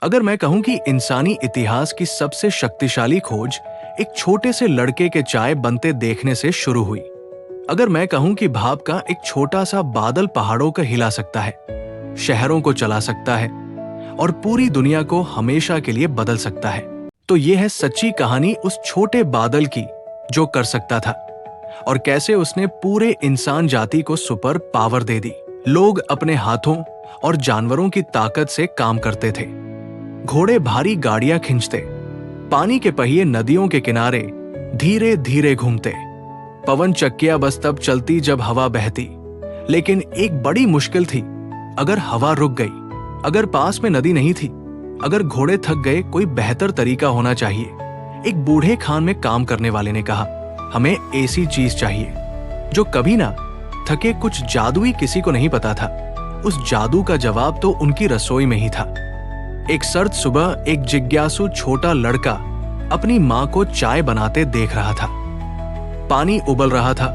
अगर मैं कहूं कि इंसानी इतिहास की सबसे शक्तिशाली खोज एक छोटे से लड़के के चाय बनते देखने से शुरू हुई। अगर मैं कहूं कि भाप का एक छोटा सा बादल पहाड़ों को हिला सकता है, शहरों को चला सकता है और पूरी दुनिया को हमेशा के लिए बदल सकता है, तो यह है सच्ची कहानी उस छोटे बादल की जो कर सकता था और कैसे उसने पूरे इंसान जाति को सुपर पावर दे दी। लोग अपने हाथों और जानवरों की ताकत से काम करते थे। घोड़े भारी गाड़ियां खींचते, पानी के पहिए नदियों के किनारे धीरे धीरे घूमते, पवन चक्कियां बस तब चलती जब हवा बहती। लेकिन एक बड़ी मुश्किल थी, अगर हवा रुक गई, अगर पास में नदी नहीं थी, अगर घोड़े थक गए, कोई बेहतर तरीका होना चाहिए। एक बूढ़े खान में काम करने वाले ने कहा, हमें ऐसी चीज चाहिए जो कभी ना थके। कुछ जादुई किसी को नहीं पता था। उस जादू का जवाब तो उनकी रसोई में ही था। एक सर्द सुबह एक जिज्ञासु छोटा लड़का अपनी मां को चाय बनाते देख रहा था। पानी उबल रहा था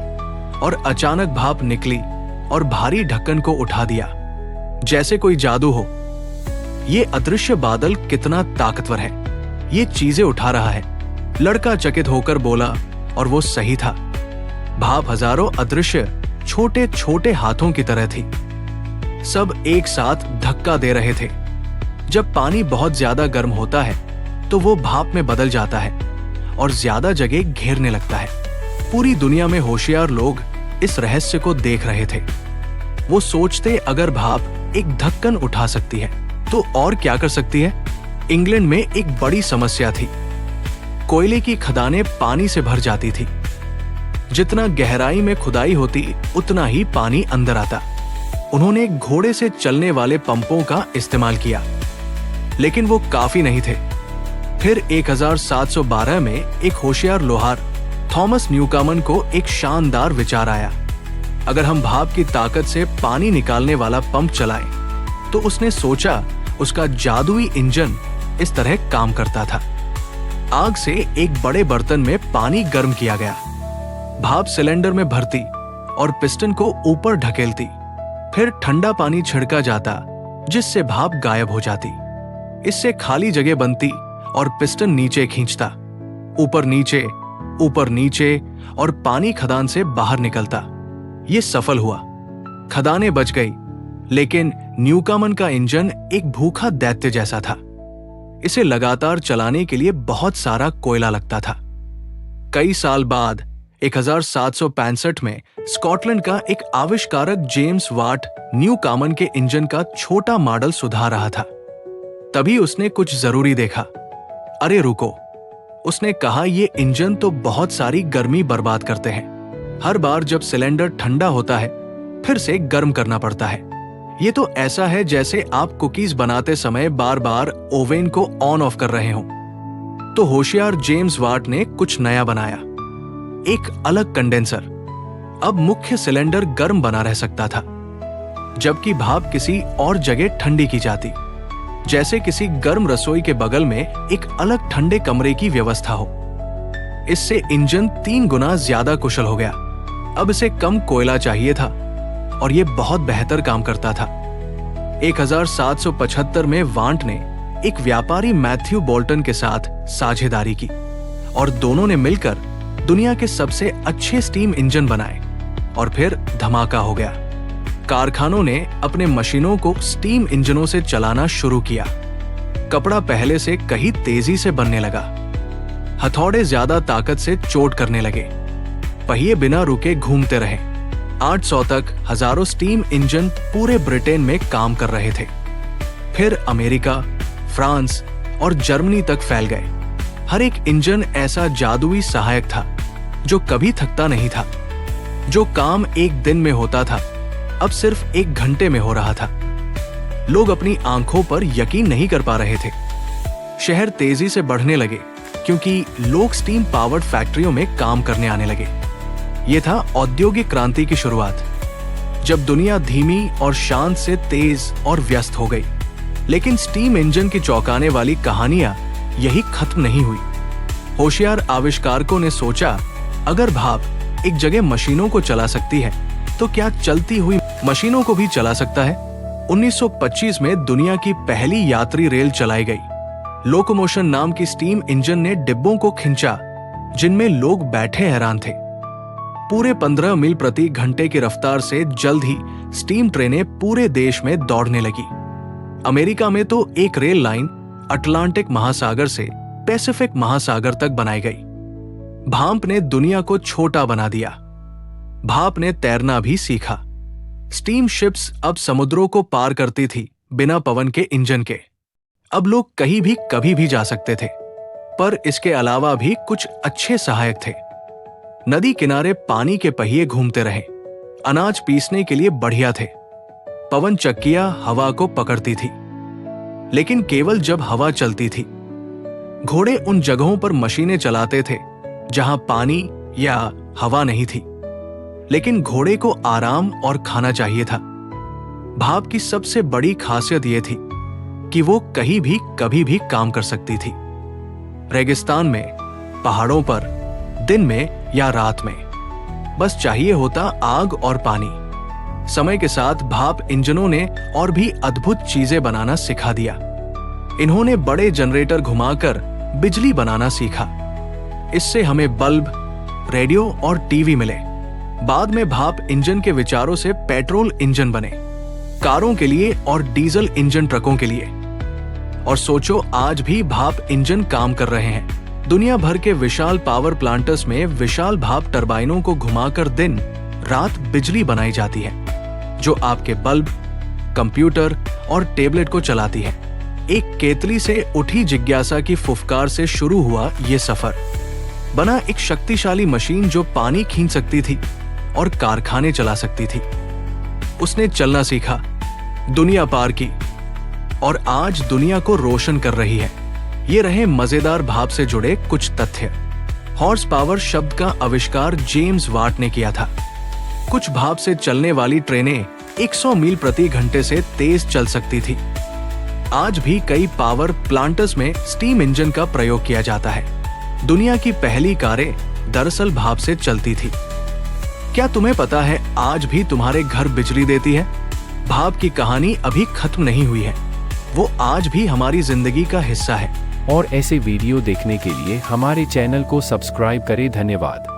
और अचानक भाप निकली और भारी ढक्कन को उठा दिया, जैसे कोई जादू हो। ये अदृश्य बादल कितना ताकतवर है, ये चीजें उठा रहा है। लड़का चकित होकर बोला, और वो सही था। भाप हजारों अदृश्य छोटे छोटे हाथों की तरह थी। सब एक साथ धक्का दे रहे थे। जब पानी बहुत ज्यादा गर्म होता है तो वो भाप में बदल जाता है और ज्यादा जगह घेरने लगता है। पूरी दुनिया में होशियार लोग इस रहस्य को देख रहे थे। वो सोचते, अगर भाप एक ढक्कन उठा सकती है तो और क्या कर सकती है। इंग्लैंड में एक बड़ी समस्या थी। कोयले की खदानें पानी से भर जाती थी। जितना गहराई में खुदाई होती उतना ही पानी अंदर आता। उन्होंने घोड़े से चलने वाले पंपों का इस्तेमाल किया, लेकिन वो काफी नहीं थे। फिर 1712 में एक होशियार लोहार थॉमस न्यूकामन को एक शानदार विचार आया, अगर हम भाप की ताकत से पानी निकालने वाला पंप चलाएं। तो उसने सोचा, उसका जादुई इंजन इस तरह काम करता था। आग से एक बड़े बर्तन में पानी गर्म किया गया, भाप सिलेंडर में भरती और पिस्टन को ऊपर ढकेलती। फिर ठंडा पानी छिड़का जाता, जिससे भाप गायब हो जाती। इससे खाली जगह बनती और पिस्टन नीचे खींचता, ऊपर नीचे और पानी खदान से बाहर निकलता। ये सफल हुआ, खदानें बच गई, लेकिन न्यूकामन का इंजन एक भूखा दैत्य जैसा था। इसे लगातार चलाने के लिए बहुत सारा कोयला लगता था। कई साल बाद 1765 में स्कॉटलैंड का एक आविष्कारक जेम्स वाट न्यूकामन के इंजन का छोटा मॉडल सुधार रहा था। तभी उसने कुछ जरूरी देखा। अरे रुको, उसने कहा, ये इंजन तो बहुत सारी गर्मी बर्बाद करते हैं। हर बार जब सिलेंडर ठंडा होता है फिर से गर्म करना पड़ता है। ये तो ऐसा है जैसे आप कुकीज बनाते समय बार बार ओवन को ऑन ऑफ कर रहे हो। तो होशियार जेम्स वाट ने कुछ नया बनाया, एक अलग कंडेंसर। अब मुख्य सिलेंडर गर्म बना रह सकता था, जबकि भाप किसी और जगह ठंडी की जाती, जैसे किसी गर्म रसोई के बगल में एक अलग ठंडे कमरे की व्यवस्था हो। इससे इंजन 3 गुना ज्यादा कुशल हो गया। अब इसे कम कोयला चाहिए था और यह बहुत बेहतर काम करता था। 1775 में वांट ने एक व्यापारी मैथ्यू बोल्टन के साथ साझेदारी की और दोनों ने मिलकर दुनिया के सबसे अच्छे स्टीम इंजन बनाए और फिर धमाका हो गया। कारखानों ने अपने मशीनों को स्टीम इंजनों से चलाना शुरू किया। कपड़ा पहले से कहीं तेजी से बनने लगा, हथौड़े ज्यादा ताकत से चोट करने लगे, पहिए बिना रुके घूमते रहे। 800 तक हजारों स्टीम इंजन पूरे ब्रिटेन में काम कर रहे थे। फिर अमेरिका, फ्रांस और जर्मनी तक फैल गए। हर एक इंजन ऐसा जादुई सहायक था जो कभी थकता नहीं था। जो काम एक दिन में होता था अब सिर्फ 1 घंटे में हो रहा था। लोग अपनी आंखों पर यकीन नहीं कर पा रहे थे। शहर तेजी से बढ़ने लगे क्योंकि लोग स्टीम पावर्ड फैक्ट्रियों में काम करने आने लगे। यह था औद्योगिक क्रांति की शुरुआत, जब दुनिया धीमी और शांत से तेज और व्यस्त हो गई। लेकिन स्टीम इंजन की चौंकाने वाली कहानियां यही खत्म नहीं हुई। होशियार आविष्कारकों ने सोचा, अगर भाप एक जगह मशीनों को चला सकती है तो क्या चलती हुई मशीनों को भी चला सकता है। 1925 में दुनिया की पहली यात्री रेल चलाई गई। लोकोमोशन नाम की स्टीम इंजन ने डिब्बों को खींचा जिनमें लोग बैठे हैरान थे। पूरे 15 मील प्रति घंटे की रफ्तार से जल्द ही स्टीम ट्रेनें पूरे देश में दौड़ने लगी। अमेरिका में तो एक रेल लाइन अटलांटिक महासागर से पैसिफिक महासागर तक बनाई गई। भाप ने दुनिया को छोटा बना दिया। भाप ने तैरना भी सीखा। स्टीम शिप्स अब समुद्रों को पार करती थी बिना पवन के इंजन के। अब लोग कहीं भी कभी भी जा सकते थे। पर इसके अलावा भी कुछ अच्छे सहायक थे। नदी किनारे पानी के पहिए घूमते रहे। अनाज पीसने के लिए बढ़िया थे। पवन चक्कियां हवा को पकड़ती थी, लेकिन केवल जब हवा चलती थी। घोड़े उन जगहों पर मशीनें चलाते थे जहां पानी या हवा नहीं थी, लेकिन घोड़े को आराम और खाना चाहिए था। भाप की सबसे बड़ी खासियत यह थी कि वो कहीं भी कभी भी काम कर सकती थी। रेगिस्तान में, पहाड़ों पर, दिन में या रात में, बस चाहिए होता आग और पानी। समय के साथ भाप इंजनों ने और भी अद्भुत चीजें बनाना सिखा दिया। इन्होंने बड़े जनरेटर घुमाकर बिजली बनाना सीखा। इससे हमें बल्ब, रेडियो और टीवी मिले। बाद में भाप इंजन के विचारों से पेट्रोल इंजन बने, कारों के लिए और डीजल इंजन ट्रकों के लिए। और सोचो, आज भी भाप इंजन काम कर रहे हैं। दुनिया भर के विशाल पावर प्लांट्स में विशाल भाप टरबाइनों को घुमाकर दिन रात बिजली बनाई जाती है, जो आपके बल्ब, कंप्यूटर और टेबलेट को चलाती है। एक केतली से उठी जिज्ञासा की फुफकार से शुरू हुआ ये सफर। बना एक शक्तिशाली मशीन जो पानी खींच सकती थी और कारखाने चला सकती थी। उसने चलना सीखा, दुनिया पार की और आज दुनिया को रोशन कर रही है। ये रहे मजेदार भाप से जुड़े कुछ तथ्य। हॉर्स पावर शब्द का आविष्कार जेम्स वाट ने किया था। कुछ भाप से चलने वाली ट्रेनें 100 मील प्रति घंटे से तेज चल सकती थी। आज भी कई पावर प्लांट्स में स्टीम इंजन का प्रयोग किया जाता है। दुनिया की पहली कारें दरअसल भाप से चलती थी। क्या तुम्हें पता है, आज भी तुम्हारे घर बिजली देती है? भाप की कहानी अभी खत्म नहीं हुई है। वो आज भी हमारी जिंदगी का हिस्सा है। और ऐसे वीडियो देखने के लिए हमारे चैनल को सब्सक्राइब करें। धन्यवाद।